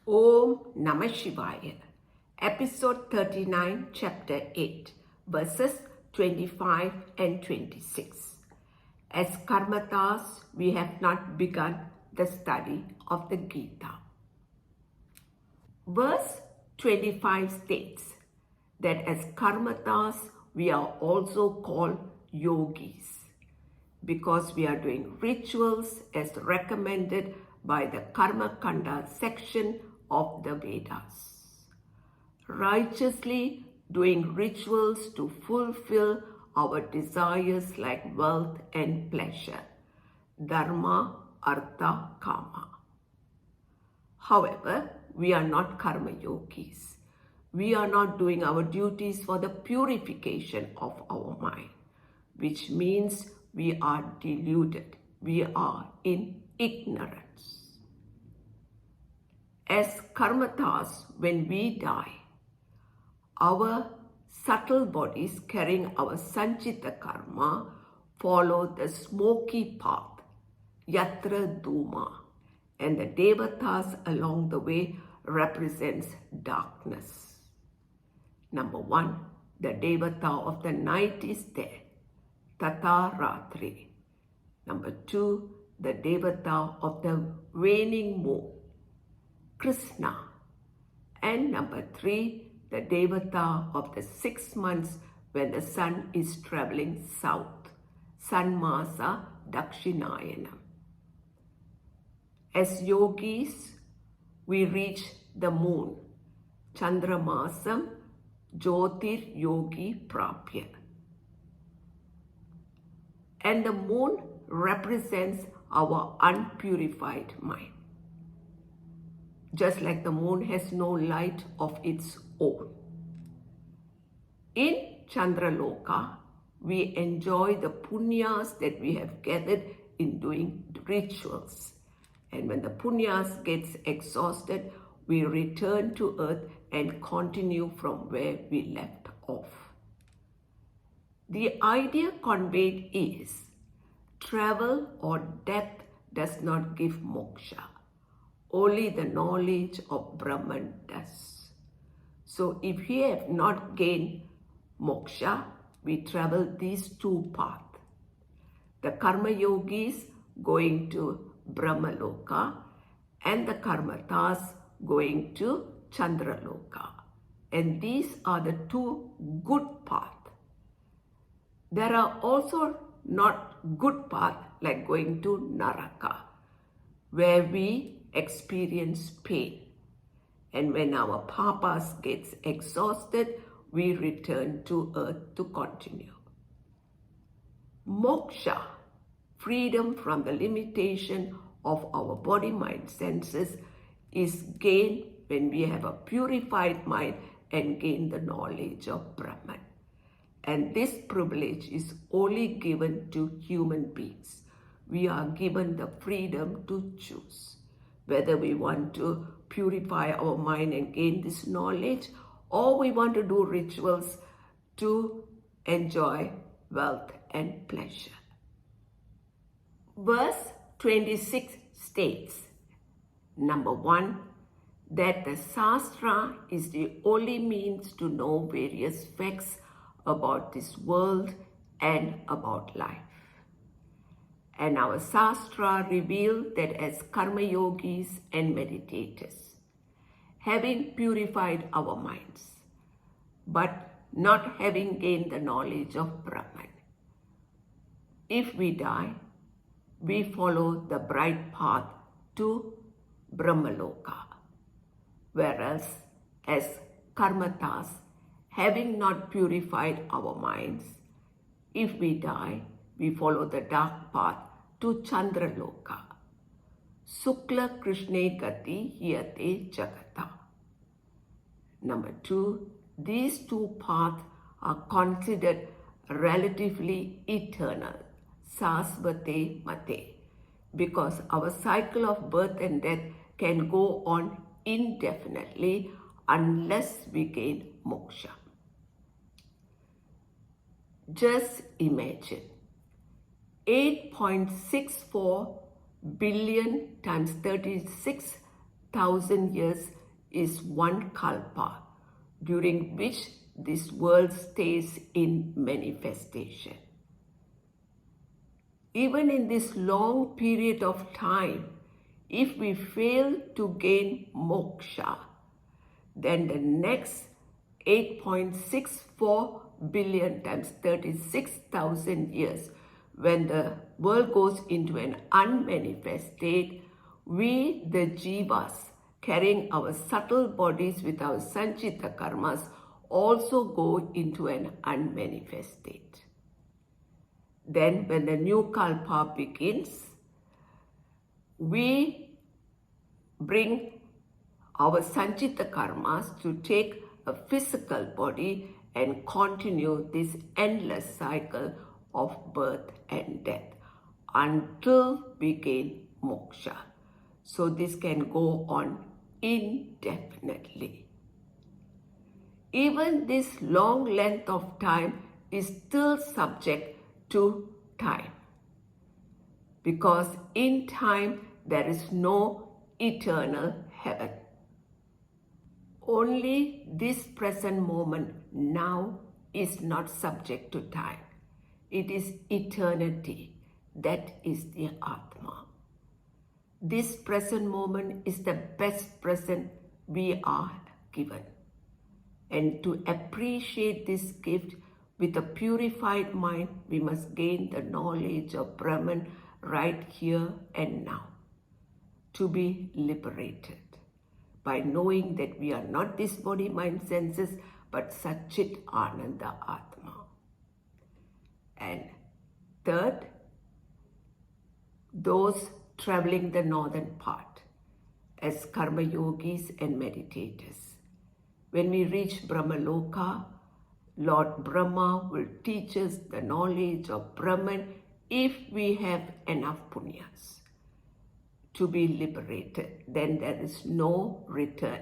Om Namah Shivaya. Episode 39, Chapter 8, verses 25 and 26. As Karmathas, we have not begun the study of the Gita. Verse 25 states that as Karmathas, we are also called yogis because we are doing rituals as recommended by the Karma Kanda section of the Vedas. Righteously doing rituals to fulfill our desires like wealth and pleasure, dharma, artha, kama. However, we are not karma yogis. We are not doing our duties for the purification of our mind, which means we are deluded. We are in ignorance. As Karmathas, when we die, our subtle bodies carrying our sanchita karma follow the smoky path, yatra duma, and the devatas along the way represents darkness. Number 1, the devata of the night is there, Tata Ratri. Number 2, the devata of the waning moon, Krishna. And number 3, the devata of the 6 months when the sun is traveling south, Sanmasa Dakshinayana. As yogis, we reach the moon, Chandramasam Jyotir Yogi Prapya. And the moon represents our unpurified mind. Just like the moon has no light of its own. In Chandraloka, we enjoy the punyas that we have gathered in doing rituals. And when the punyas gets exhausted, we return to earth and continue from where we left off. The idea conveyed is travel or death does not give moksha. Only the knowledge of Brahman does. So if we have not gained moksha, we travel these two paths. The karma yogis going to Brahmaloka and the Karmathas going to Chandraloka. And these are the two good paths. There are also not good paths like going to Naraka, where we experience pain. And when our papas gets exhausted, we return to earth to continue. Moksha, freedom from the limitation of our body, mind, senses, is gained when we have a purified mind and gain the knowledge of Brahman. And this privilege is only given to human beings. We are given the freedom to choose whether we want to purify our mind and gain this knowledge, or we want to do rituals to enjoy wealth and pleasure. Verse 26 states, number 1, that the Shastra is the only means to know various facts about this world and about life. And our Shastra revealed that as karma yogis and meditators, having purified our minds, but not having gained the knowledge of Brahman, if we die, we follow the bright path to Brahmaloka. Whereas as Karmathas, having not purified our minds, if we die, we follow the dark path to Chandraloka. Sukla Krishne Gati Hiyate Jagata. Number 2, these two paths are considered relatively eternal, Sasvate Mate, because our cycle of birth and death can go on indefinitely unless we gain moksha. Just imagine 8.64 billion times 36 1,000 years is one kalpa, during which this world stays in manifestation. Even in this long period of time, if we fail to gain moksha, then the next 8.64 billion times 36,000 years, when the world goes into an unmanifest state, we, the jivas, carrying our subtle bodies with our sanchita karmas, also go into an unmanifest state. Then when the new kalpa begins, we bring our sanchita karmas to take a physical body and continue this endless cycle of birth and death until we gain moksha. So this can go on indefinitely. Even this long length of time is still subject to time, because in time there is no eternal heaven. Only this present moment now is not subject to time. It is eternity. That is the Atma. This present moment is the best present we are given. And to appreciate this gift with a purified mind, we must gain the knowledge of Brahman right here and now, to be liberated by knowing that we are not this body, mind, senses, but Satchit Ananda Atma. And third, those traveling the northern part as karma yogis and meditators. When we reach Brahmaloka, Lord Brahma will teach us the knowledge of Brahman if we have enough punyas to be liberated. Then there is no return.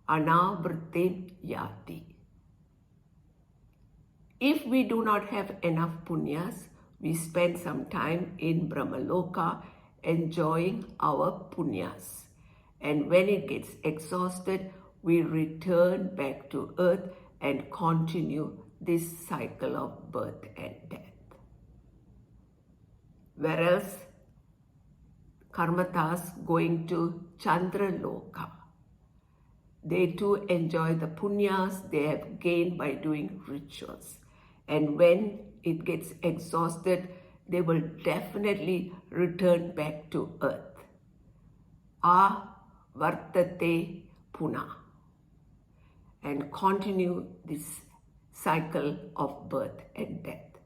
Anavritim yati. If we do not have enough punyas, we spend some time in Brahmaloka enjoying our punyas. And when it gets exhausted, we return back to earth and continue this cycle of birth and death. Whereas Karmathas going to Chandraloka, they too enjoy the punyas they have gained by doing rituals. And when it gets exhausted, they will definitely return back to earth. Vartate puna. And continue this cycle of birth and death.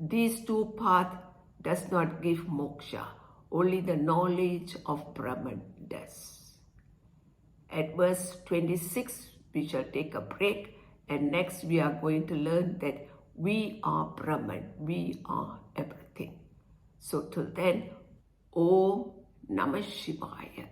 These two paths does not give moksha. Only the knowledge of Brahman does. At verse 26, we shall take a break, and next we are going to learn that we are Brahman, we are everything. So till then, Om Namah Shivaya.